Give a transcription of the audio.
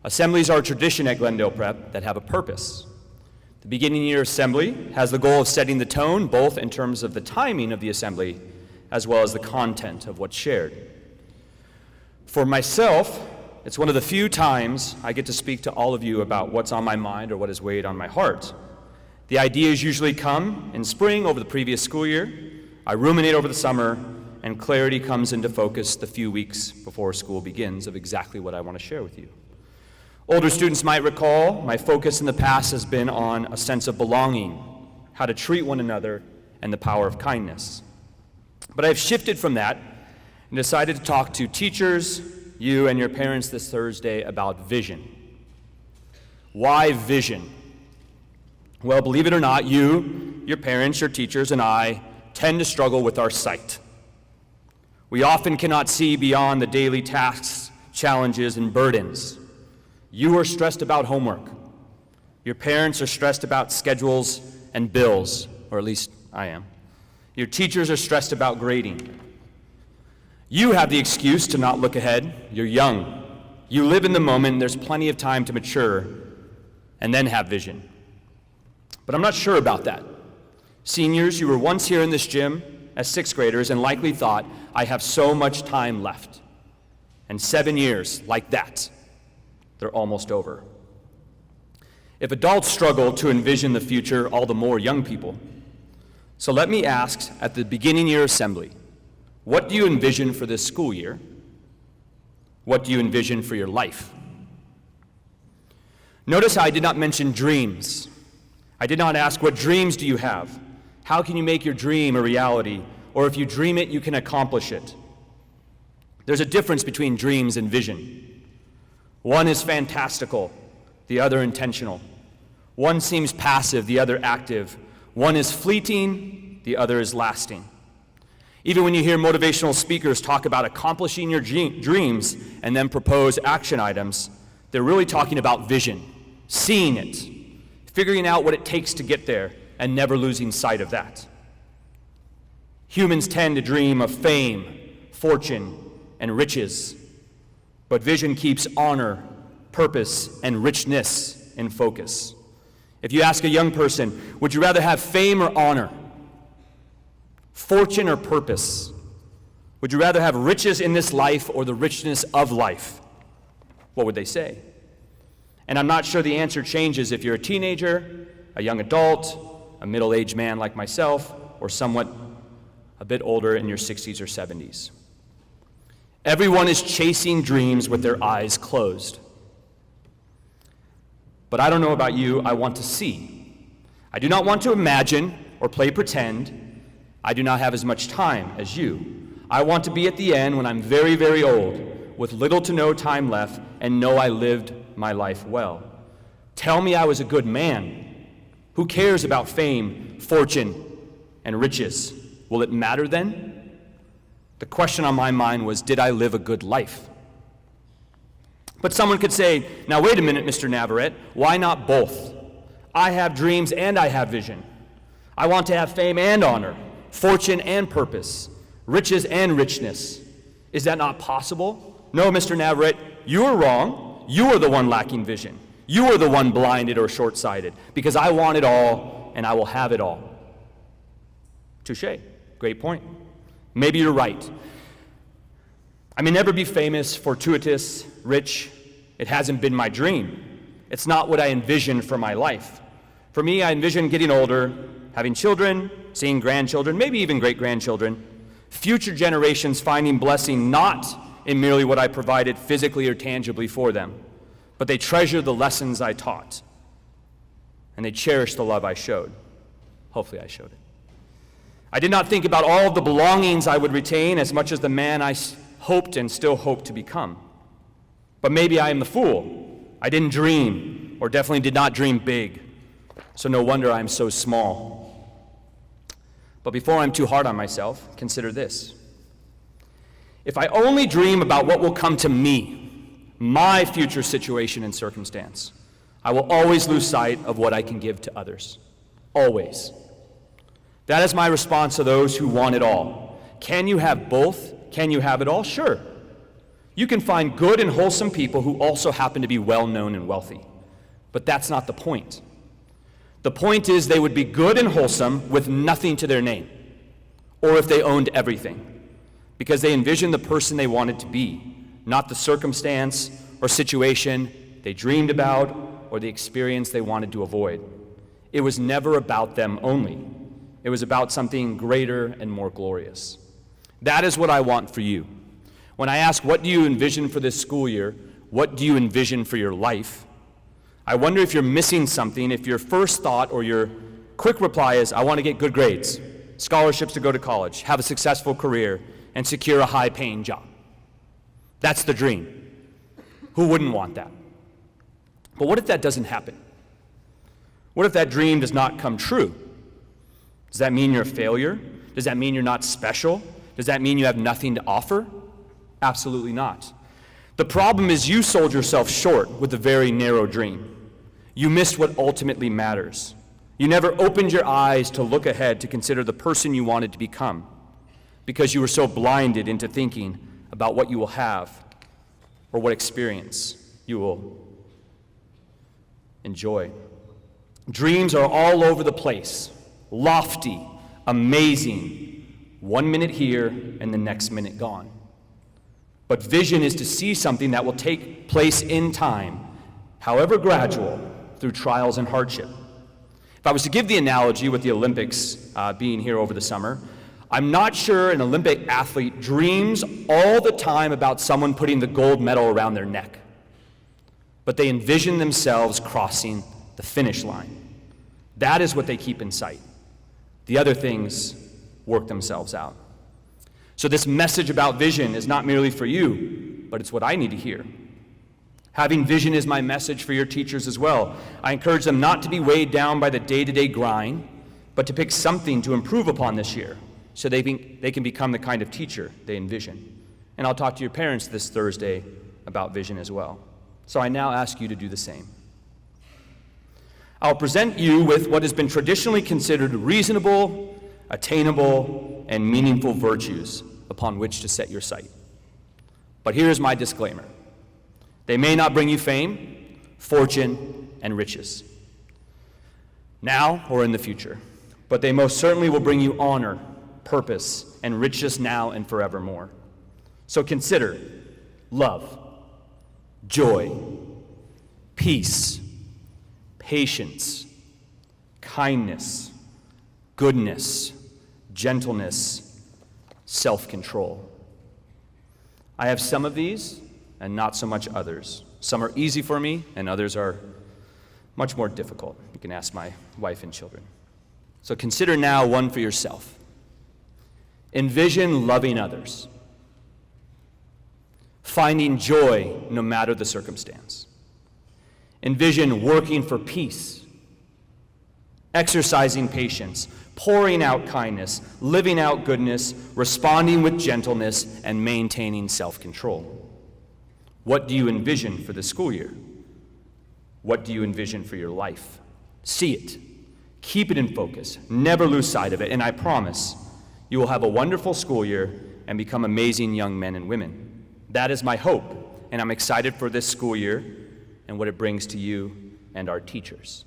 Assemblies are a tradition at Glendale Prep that have a purpose. The beginning year assembly has the goal of setting the tone, both in terms of the timing of the assembly as well as the content of what's shared. For myself, it's one of the few times I get to speak to all of you about what's on my mind or what has weighed on my heart. The ideas usually come in spring over the previous school year. I ruminate over the summer, and clarity comes into focus the few weeks before school begins of exactly what I want to share with you. Older students might recall my focus in the past has been on a sense of belonging, how to treat one another, and the power of kindness. But I've shifted from that and decided to talk to teachers, you and your parents this Thursday about vision. Why vision? Well, believe it or not, you, your parents, your teachers, and I tend to struggle with our sight. We often cannot see beyond the daily tasks, challenges, and burdens. You are stressed about homework. Your parents are stressed about schedules and bills, or at least I am. Your teachers are stressed about grading. You have the excuse to not look ahead. You're young. You live in the moment, and there's plenty of time to mature and then have vision. But I'm not sure about that. Seniors, you were once here in this gym as sixth graders and likely thought, I have so much time left. And 7 years like that, they're almost over. If adults struggle to envision the future, all the more young people. So let me ask at the beginning year assembly, what do you envision for this school year? What do you envision for your life? Notice how I did not mention dreams. I did not ask, what dreams do you have? How can you make your dream a reality? Or if you dream it, you can accomplish it. There's a difference between dreams and vision. One is fantastical, the other intentional. One seems passive, the other active. One is fleeting, the other is lasting. Even when you hear motivational speakers talk about accomplishing your dreams and then propose action items, they're really talking about vision, seeing it, figuring out what it takes to get there, and never losing sight of that. Humans tend to dream of fame, fortune, and riches, but vision keeps honor, purpose, and richness in focus. If you ask a young person, would you rather have fame or honor? Fortune or purpose? Would you rather have riches in this life or the richness of life? What would they say? And I'm not sure the answer changes if you're a teenager, a young adult, a middle-aged man like myself, or somewhat a bit older in your 60s or 70s. Everyone is chasing dreams with their eyes closed. But I don't know about you, I want to see. I do not want to imagine or play pretend. I do not have as much time as you. I want to be at the end when I'm very, very old, with little to no time left, and know I lived my life well. Tell me I was a good man. Who cares about fame, fortune, and riches? Will it matter then? The question on my mind was, did I live a good life? But someone could say, now wait a minute, Mr. Navarrette, why not both? I have dreams and I have vision. I want to have fame and honor, fortune and purpose, riches and richness. Is that not possible? No, Mr. Navarrette, you are wrong. You are the one lacking vision. You are the one blinded or short-sighted, because I want it all and I will have it all. Touché. Great point. Maybe you're right. I may never be famous, fortuitous, rich. It hasn't been my dream. It's not what I envisioned for my life. For me, I envision getting older, having children, seeing grandchildren, maybe even great-grandchildren, future generations finding blessing not in merely what I provided physically or tangibly for them, but they treasure the lessons I taught, and they cherish the love I showed. Hopefully I showed it. I did not think about all of the belongings I would retain as much as the man I hoped and still hope to become. But maybe I am the fool. I didn't dream, or definitely did not dream big, so no wonder I am so small. But before I'm too hard on myself, consider this. If I only dream about what will come to me, my future situation and circumstance, I will always lose sight of what I can give to others. Always. That is my response to those who want it all. Can you have both? Can you have it all? Sure. You can find good and wholesome people who also happen to be well-known and wealthy. But that's not the point. The point is they would be good and wholesome with nothing to their name, or if they owned everything, because they envisioned the person they wanted to be, not the circumstance or situation they dreamed about or the experience they wanted to avoid. It was never about them only. It was about something greater and more glorious. That is what I want for you. When I ask, what do you envision for this school year? What do you envision for your life? I wonder if you're missing something, if your first thought or your quick reply is, I want to get good grades, scholarships to go to college, have a successful career, and secure a high-paying job. That's the dream. Who wouldn't want that? But what if that doesn't happen? What if that dream does not come true? Does that mean you're a failure? Does that mean you're not special? Does that mean you have nothing to offer? Absolutely not. The problem is you sold yourself short with a very narrow dream. You missed what ultimately matters. You never opened your eyes to look ahead to consider the person you wanted to become because you were so blinded into thinking about what you will have or what experience you will enjoy. Dreams are all over the place, lofty, amazing, 1 minute here and the next minute gone. But vision is to see something that will take place in time, however gradual, through trials and hardship. If I was to give the analogy with the Olympics being here over the summer, I'm not sure an Olympic athlete dreams all the time about someone putting the gold medal around their neck, but they envision themselves crossing the finish line. That is what they keep in sight. The other things work themselves out. So this message about vision is not merely for you, but it's what I need to hear. Having vision is my message for your teachers as well. I encourage them not to be weighed down by the day-to-day grind, but to pick something to improve upon this year so they can become the kind of teacher they envision. And I'll talk to your parents this Thursday about vision as well. So I now ask you to do the same. I'll present you with what has been traditionally considered reasonable, attainable, and meaningful virtues upon which to set your sight. But here's my disclaimer. They may not bring you fame, fortune, and riches, now or in the future, but they most certainly will bring you honor, purpose, and riches now and forevermore. So consider love, joy, peace, patience, kindness, goodness, gentleness, self-control. I have some of these and not so much others. Some are easy for me and others are much more difficult. You can ask my wife and children. So consider now one for yourself. Envision loving others, finding joy no matter the circumstance. Envision working for peace, exercising patience, pouring out kindness, living out goodness, responding with gentleness, and maintaining self-control. What do you envision for the school year? What do you envision for your life? See it. Keep it in focus. Never lose sight of it. And I promise you will have a wonderful school year and become amazing young men and women. That is my hope, and I'm excited for this school year and what it brings to you and our teachers.